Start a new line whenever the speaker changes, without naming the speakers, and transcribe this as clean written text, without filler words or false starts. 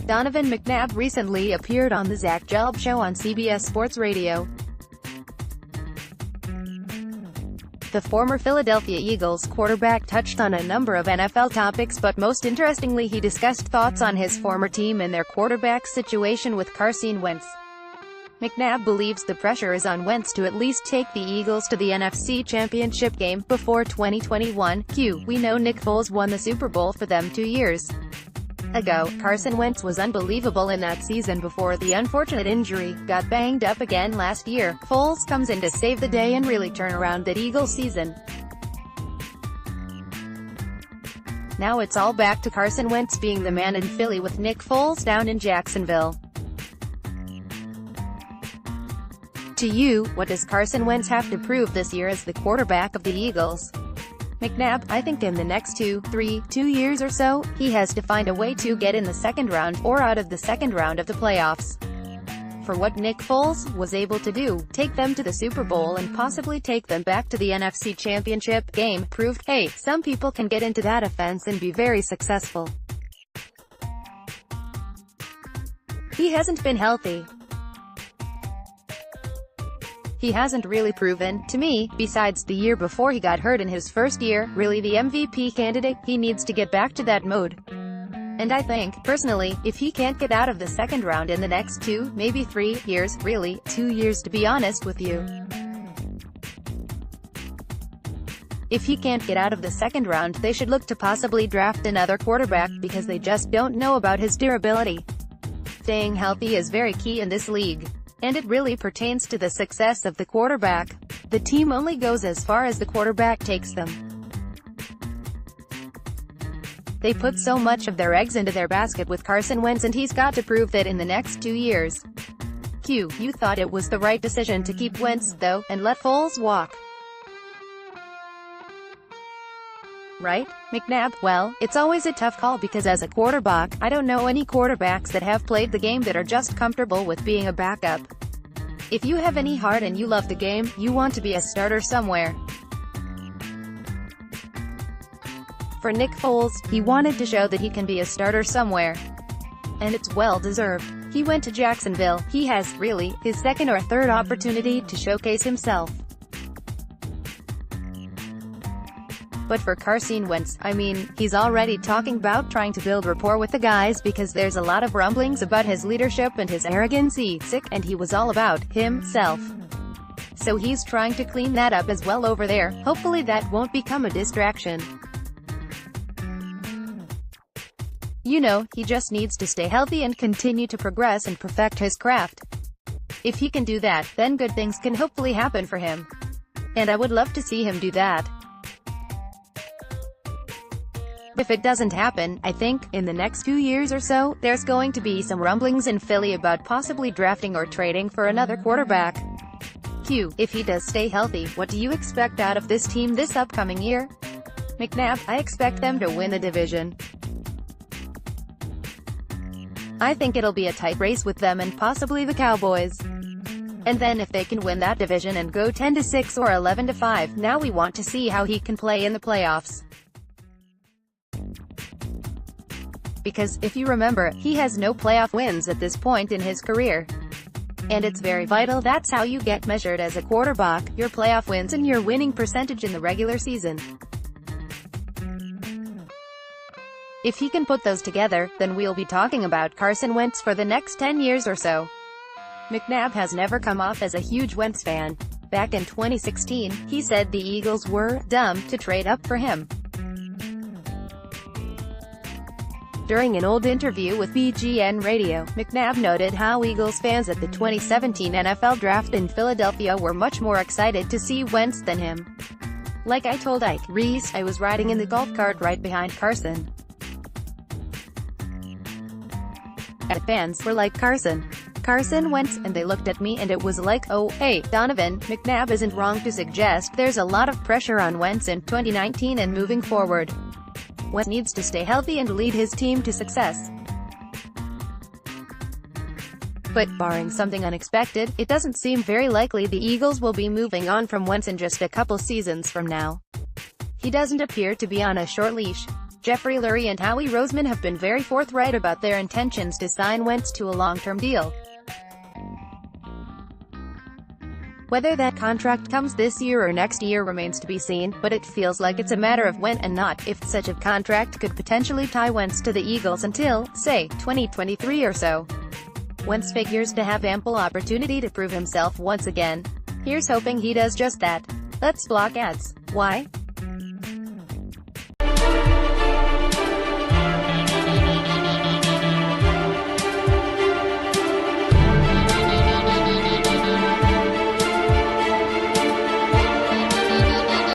Donovan McNabb recently appeared on the Zach Gelb Show on CBS Sports Radio. The former Philadelphia Eagles quarterback touched on a number of NFL topics, but most interestingly he discussed thoughts on his former team and their quarterback situation with Carson Wentz. McNabb believes the pressure is on Wentz to at least take the Eagles to the NFC Championship Game before 2021. We know Nick Foles won the Super Bowl for them 2 years ago. Carson Wentz was unbelievable in that season before the unfortunate injury, got banged up again last year. Foles comes in to save the day and really turn around that Eagles season. Now it's all back to Carson Wentz being the man in Philly with Nick Foles down in Jacksonville. To you, what does Carson Wentz have to prove this year as the quarterback of the Eagles? McNabb, I think in the next 2 years or so, he has to find a way to get in the second round, or out of the second round of the playoffs. For what Nick Foles was able to do, take them to the Super Bowl and possibly take them back to the NFC Championship Game, proved, hey, some people can get into that offense and be very successful. He hasn't been healthy. He hasn't really proven, to me, besides the year before he got hurt in his first year, really the MVP candidate. He needs to get back to that mode. And I think, personally, if he can't get out of the second round in the next 2, maybe 3 years, really, 2 years to be honest with you. If he can't get out of the second round, they should look to possibly draft another quarterback, because they just don't know about his durability. Staying healthy is very key in this league. And it really pertains to the success of the quarterback. The team only goes as far as the quarterback takes them. They put so much of their eggs into their basket with Carson Wentz, and he's got to prove that in the next 2 years. You thought it was the right decision to keep Wentz, though, and let Foles walk. Right? McNabb, well, it's always a tough call because as a quarterback, I don't know any quarterbacks that have played the game that are just comfortable with being a backup. If you have any heart and you love the game, you want to be a starter somewhere. For Nick Foles, he wanted to show that he can be a starter somewhere. And it's well deserved. He went to Jacksonville. He has, really, his second or third opportunity to showcase himself. But for Carson Wentz, I mean, he's already talking about trying to build rapport with the guys because there's a lot of rumblings about his leadership and his arrogance, and he was all about himself. So he's trying to clean that up as well over there. Hopefully that won't become a distraction. You know, he just needs to stay healthy and continue to progress and perfect his craft. If he can do that, then good things can hopefully happen for him. And I would love to see him do that. If it doesn't happen, I think, in the next 2 years or so, there's going to be some rumblings in Philly about possibly drafting or trading for another quarterback. If he does stay healthy, what do you expect out of this team this upcoming year? McNabb, I expect them to win the division. I think it'll be a tight race with them and possibly the Cowboys. And then if they can win that division and go 10-6 or 11-5, now we want to see how he can play in the playoffs. Because, if you remember, he has no playoff wins at this point in his career. And it's very vital. That's how you get measured as a quarterback, your playoff wins and your winning percentage in the regular season. If he can put those together, then we'll be talking about Carson Wentz for the next 10 years or so. McNabb has never come off as a huge Wentz fan. Back in 2016, he said the Eagles were dumb to trade up for him. During an old interview with BGN Radio, McNabb noted how Eagles fans at the 2017 NFL Draft in Philadelphia were much more excited to see Wentz than him. Like I told Ike Reese, I was riding in the golf cart right behind Carson. And fans were like Carson Wentz, and they looked at me and it was like, oh, hey, Donovan, McNabb isn't wrong to suggest there's a lot of pressure on Wentz in 2019 and moving forward. Wentz needs to stay healthy and lead his team to success. But, barring something unexpected, it doesn't seem very likely the Eagles will be moving on from Wentz in just a couple seasons from now. He doesn't appear to be on a short leash. Jeffrey Lurie and Howie Roseman have been very forthright about their intentions to sign Wentz to a long-term deal. Whether that contract comes this year or next year remains to be seen, but it feels like it's a matter of when and not if. Such a contract could potentially tie Wentz to the Eagles until, say, 2023 or so. Wentz figures to have ample opportunity to prove himself once again. Here's hoping he does just that. Let's block ads. Why?